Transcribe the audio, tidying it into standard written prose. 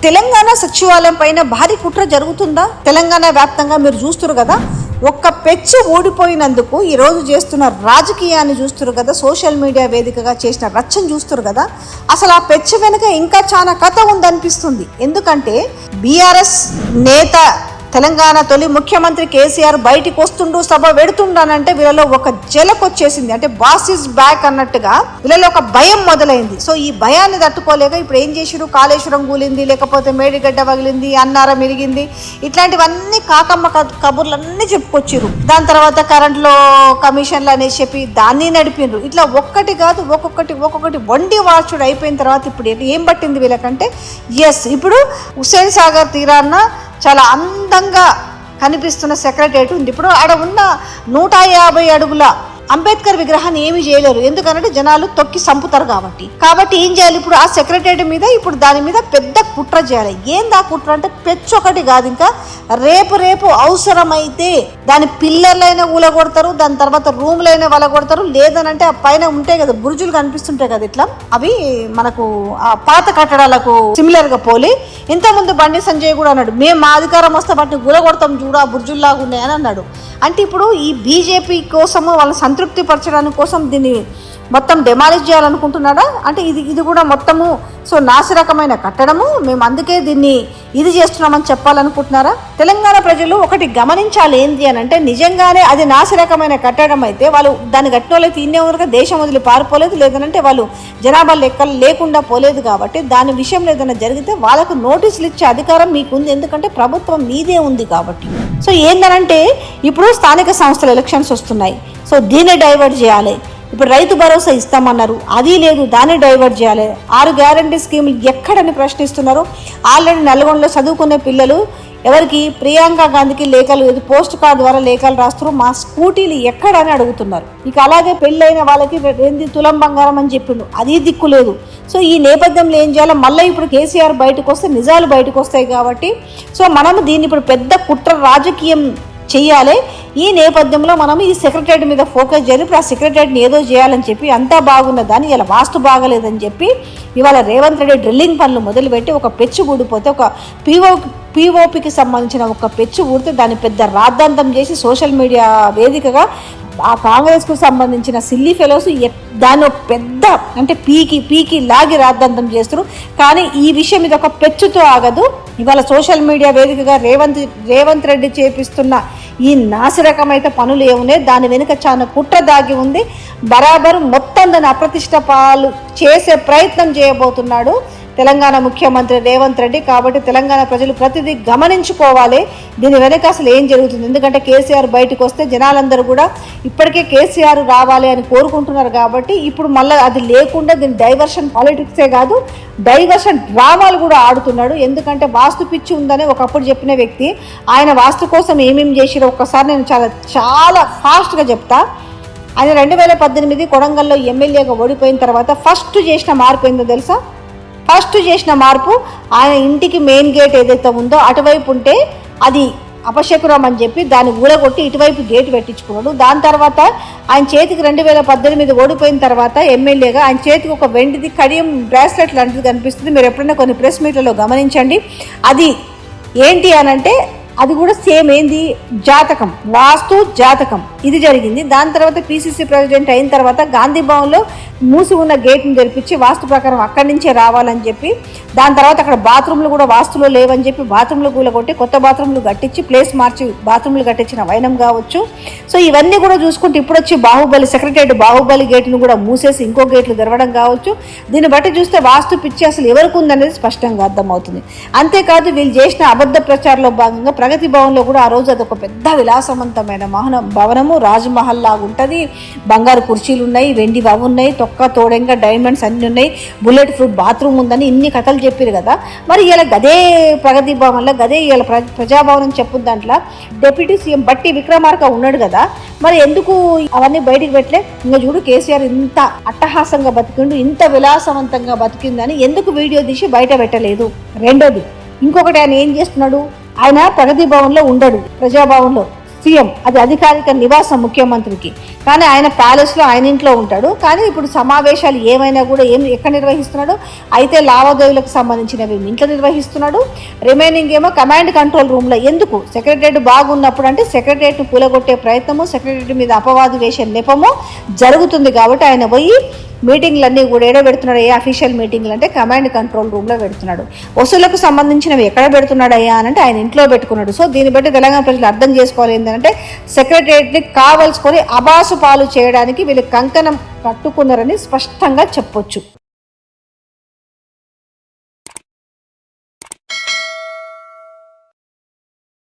తెలంగాణ సచివాలయం పైన భారీ కుట్ర జరుగుతుందా? తెలంగాణ వ్యాప్తంగా మీరు చూస్తున్నారు కదా, ఒక్క పెచ్చు ఊడిపోయినందుకు ఈరోజు చేస్తున్న రాజకీయాన్ని చూస్తున్నారు కదా, సోషల్ మీడియా వేదికగా చేసిన రచ్చను చూస్తున్నారు కదా. అసలు ఆ పెచ్చు వెనుక ఇంకా చాలా కథ ఉందనిపిస్తుంది. ఎందుకంటే బీఆర్ఎస్ నేత తెలంగాణ తొలి ముఖ్యమంత్రి కేసీఆర్ బయటికి వస్తుండు, సభ పెడుతుండానంటే వీళ్ళలో ఒక జలకొచ్చేసింది. అంటే బాస్ ఇస్ బ్యాక్ అన్నట్టుగా వీళ్ళలో ఒక భయం మొదలైంది. సో ఈ భయాన్ని తట్టుకోలేక ఇప్పుడు ఏం చేసిరు, కాళేశ్వరం కూలింది, లేకపోతే మేడిగడ్డ పగిలింది, అన్నారం ఇరిగింది, ఇట్లాంటివన్నీ కాకమ్మ కబుర్లన్నీ చెప్పుకొచ్చిరు. దాని తర్వాత కరెంట్లో కమిషన్లు అనేసి చెప్పి దాన్ని నడిపిండ్రు. ఇట్లా ఒక్కటి కాదు ఒక్కొక్కటి వండి వార్చుడు అయిపోయిన తర్వాత ఇప్పుడు ఏం పట్టింది వీళ్ళకంటే, ఇప్పుడు హుస్సేన్ సాగర్ తీరాన్న చాలా అందంగా కనిపిస్తున్న సెక్రటేరియట్ ఉంది. ఇప్పుడు ఆడ ఉన్న 150 అడుగుల అంబేద్కర్ విగ్రహాన్ని ఏమి చేయలేరు, ఎందుకంటే జనాలు తొక్కి సంపుతారు కాబట్టి ఏం చేయాలి, ఇప్పుడు ఆ సెక్రటేరియట్ మీద ఇప్పుడు దాని మీద పెద్ద కుట్ర చేయాలి. ఏంది ఆ కుట్ర అంటే పెచ్చు ఒకటి కాదు, ఇంకా రేపు అవసరమైతే దాని పిల్లర్లైనా ఊలగొడతారు, దాని తర్వాత రూమ్లైనా వలగొడతారు, లేదనంటే ఆ పైన ఉంటాయి కదా బురుజులు కనిపిస్తుంటాయి కదా, ఇట్లా అవి మనకు ఆ పాత కట్టడాలకు సిమిలర్ గా పోలి. ఇంతకుముందు బండి సంజయ్ కూడా అన్నాడు, మేము మా అధికారం వస్తే వాటిని గులగొడతాం చూడ బుర్జుల్లాగా ఉన్నాయని అన్నాడు. అంటే ఇప్పుడు ఈ బీజేపీ కోసము వాళ్ళని సంతృప్తి పరచడానికి కోసం దీన్ని మొత్తం డెమాలిష్ చేయాలనుకుంటున్నాడా అంటే ఇది కూడా మొత్తము సో నాసిరకమైన కట్టడము, మేము అందుకే దీన్ని ఇది చేస్తున్నామని చెప్పాలనుకుంటున్నారా? తెలంగాణ ప్రజలు ఒకటి గమనించాలి, ఏంటి అని అంటే నిజంగానే అది నాసిరకమైన కట్టడం అయితే వాళ్ళు దాన్ని కట్టిన వాళ్ళైతే ఇన్నే ఊరుగా దేశం వదిలి పారిపోలేదు, లేదనంటే వాళ్ళు జనాభా లెక్కలు లేకుండా పోలేదు. కాబట్టి దాని విషయంలో ఏదైనా జరిగితే వాళ్ళకు నోటీసులు ఇచ్చే అధికారం మీకుంది, ఎందుకంటే ప్రభుత్వం మీదే ఉంది కాబట్టి. సో ఏందనంటే ఇప్పుడు స్థానిక సంస్థల ఎలక్షన్స్ వస్తున్నాయి, సో దీన్ని డైవర్ట్ చేయాలి. ఇప్పుడు రైతు భరోసా ఇస్తామన్నారు, అది లేదు, దాన్ని డైవర్ట్ చేయాలి. 6 గ్యారంటీ స్కీములు ఎక్కడని ప్రశ్నిస్తున్నారు. ఆల్రెడీ నల్గొండలో చదువుకునే పిల్లలు ఎవరికి ప్రియాంక గాంధీకి లేఖలు పోస్ట్ కార్డు ద్వారా లేఖలు రాస్తారు, మా స్కూటీలు ఎక్కడని అడుగుతున్నారు. ఇక అలాగే పెళ్ళైన వాళ్ళకి 2 తులం బంగారం అని చెప్పిండు, అది దిక్కు లేదు. సో ఈ నేపథ్యంలో ఏం చేయాలో మళ్ళీ ఇప్పుడు కేసీఆర్ బయటకు వస్తే నిజాలు బయటకు వస్తాయి కాబట్టి సో మనము దీన్ని ఇప్పుడు పెద్ద కుట్ర రాజకీయం చెయ్యాలి. ఈ నేపథ్యంలో మనం ఈ సెక్రటరీ మీద ఫోకస్ చేయాలి. ఇప్పుడు ఆ సెక్రటరీని ఏదో చేయాలని చెప్పి అంతా బాగున్నదని ఇలా వాస్తు బాగలేదని చెప్పి ఇవాళ రేవంత్ రెడ్డి డ్రిల్లింగ్ పనులు మొదలుపెట్టి ఒక పెచ్చు ఊడిపోతే ఒక పీఓపీకి సంబంధించిన ఒక పెచ్చు ఊడితే దాన్ని పెద్ద రాద్ధాంతం చేసి సోషల్ మీడియా వేదికగా ఆ కాంగ్రెస్కు సంబంధించిన సిల్లీ ఫెలోస్ దాన్ని పెద్ద అంటే పీకి లాగి రాద్ధాంతం చేస్తారు. కానీ ఈ విషయం మీద ఒక పెచ్చుతో ఆగదు. ఇవాళ సోషల్ మీడియా వేదికగా రేవంత్ రెడ్డి చేపిస్తున్న ఈ నాసిరకమైతే పనులు ఏమున్నాయి, దాని వెనుక చాలా కుట్ర దాగి ఉంది. బరాబరు మొత్తం దాన్ని అప్రతిష్ట పాలు చేసే ప్రయత్నం చేయబోతున్నాడు తెలంగాణ ముఖ్యమంత్రి రేవంత్ రెడ్డి. కాబట్టి తెలంగాణ ప్రజలు ప్రతిదీ గమనించుకోవాలి, దీని వెనక అసలు ఏం జరుగుతుంది. ఎందుకంటే కేసీఆర్ బయటకు వస్తే జనాలందరూ కూడా ఇప్పటికే కేసీఆర్ రావాలి అని కోరుకుంటున్నారు. కాబట్టి ఇప్పుడు మళ్ళీ అది లేకుండా దీని డైవర్షన్ పాలిటిక్సే కాదు, డైవర్షన్ డ్రామాలు కూడా ఆడుతున్నాడు. ఎందుకంటే వాస్తు పిచ్చి ఉందని ఒకప్పుడు చెప్పిన వ్యక్తి, ఆయన వాస్తు కోసం ఏమేమి చేసిరో ఒక్కసారి నేను చాలా ఫాస్ట్గా చెప్తా. ఆయన 2018 కొడంగల్లో ఎమ్మెల్యేగా ఓడిపోయిన తర్వాత ఫస్ట్ చేసిన మార్పు ఏందో తెలుసా? ఫస్ట్ చేసిన మార్పు ఆయన ఇంటికి మెయిన్ గేట్ ఏదైతే ఉందో అటువైపు ఉంటే అది అపశకురం అని చెప్పి దాన్ని ఊడగొట్టి ఇటువైపు గేట్ పెట్టించుకున్నాడు. దాని తర్వాత ఆయన చేతికి 2018 ఓడిపోయిన తర్వాత ఎమ్మెల్యేగా ఆయన చేతికి ఒక వెండిది కడియం బ్రాస్లెట్ లాంటిది కనిపిస్తుంది. మీరు ఎప్పుడైనా కొన్ని ప్రెస్ మీట్లలో గమనించండి. అది ఏంటి అనంటే అది కూడా సేమ్ ఏంది, జాతకం, వాస్తు జాతకం ఇది జరిగింది. దాని తర్వాత పిసిసి ప్రెసిడెంట్ అయిన తర్వాత గాంధీ భవన్లో మూసి ఉన్న గేట్ని తెరిపించి వాస్తు ప్రకారం అక్కడి నుంచే రావాలని చెప్పి, దాని తర్వాత అక్కడ బాత్రూమ్లు కూడా వాస్తులో లేవని చెప్పి బాత్రూమ్లు కూలగొట్టి కొత్త బాత్రూమ్లు కట్టించి ప్లేస్ మార్చి బాత్రూమ్లు కట్టించిన వైనం కావచ్చు. సో ఇవన్నీ కూడా చూసుకుంటే ఇప్పుడు వచ్చి బాహుబలి గేట్ను కూడా మూసేసి ఇంకో గేట్లు తెరవడం కావచ్చు. దీన్ని బట్టి చూస్తే వాస్తు పిచ్చి అసలు ఎవరికి ఉందనేది స్పష్టంగా అర్థమవుతుంది. అంతేకాదు వీళ్ళు చేసిన అబద్ధ ప్రచారంలో భాగంగా ప్రగతి భవన్లో కూడా ఆ రోజు అదొక పెద్ద విలాసవంతమైన భవనము, రాజ్మహల్ లాగా ఉంటుంది, బంగారు కుర్చీలు ఉన్నాయి, వెండి అవి ఉన్నాయి, తొక్క తోడంగా డైమండ్స్ అన్నీ ఉన్నాయి, బుల్లెట్ ప్రూఫ్ బాత్రూమ్ ఉందని ఇన్ని కథలు చెప్పారు కదా. మరి ఇలా గదే ప్రగతి భవన్లో గదే ఇలా ప్రజాభవన్ అని చెప్పు, దాంట్లో డిప్యూటీ సీఎం బట్టి విక్రమార్క ఉన్నాడు కదా, మరి ఎందుకు అవన్నీ బయటికి పెట్టలే? ఇంకా చూడు కేసీఆర్ ఇంత అట్టహాసంగా బతికిండు, ఇంత విలాసవంతంగా బతికిందని ఎందుకు వీడియో తీసి బయట పెట్టలేదు? రెండోది ఇంకొకటి, ఆయన ఏం చేస్తున్నాడు, ఆయన ప్రగతి భవన్లో ఉండడు, ప్రజాభవన్లో సీఎం, అది అధికారిక నివాసం ముఖ్యమంత్రికి. కానీ ఆయన ప్యాలెస్లో ఆయన ఇంట్లో ఉంటాడు. కానీ ఇప్పుడు సమావేశాలు ఏమైనా కూడా ఎక్కడ నిర్వహిస్తున్నాడు? అయితే లావాదేవీలకు సంబంధించినవి ఇంట్లో నిర్వహిస్తున్నాడు. రిమైనింగ్ ఏమో కమాండ్ కంట్రోల్ రూమ్లో. ఎందుకు? సెక్రటరియట్ బాగున్నప్పుడు అంటే సెక్రటరియట్ను కూలగొట్టే ప్రయత్నము, సెక్రటరియట్ మీద అపవాదు వేసే నెపము జరుగుతుంది. కాబట్టి ఆయన పోయి మీటింగ్లన్నీ కూడా ఏడో పెడుతున్నాడు. ఏ అఫీషియల్ మీటింగ్లు అంటే కమాండ్ కంట్రోల్ రూమ్లో పెడుతున్నాడు. వసూళ్లకు సంబంధించినవి ఎక్కడ పెడుతున్నాడు అయ్యా అని అంటే ఆయన ఇంట్లో పెట్టుకున్నాడు. సో దీన్ని బట్టి తెలంగాణ ప్రజలు అర్థం చేసుకోవాలి ఏంటంటే సెక్రటరియట్ని కావలసుకొని అబాసు పాలు చేయడానికి వీళ్ళు కంకణం కట్టుకున్నారని స్పష్టంగా చెప్పొచ్చు.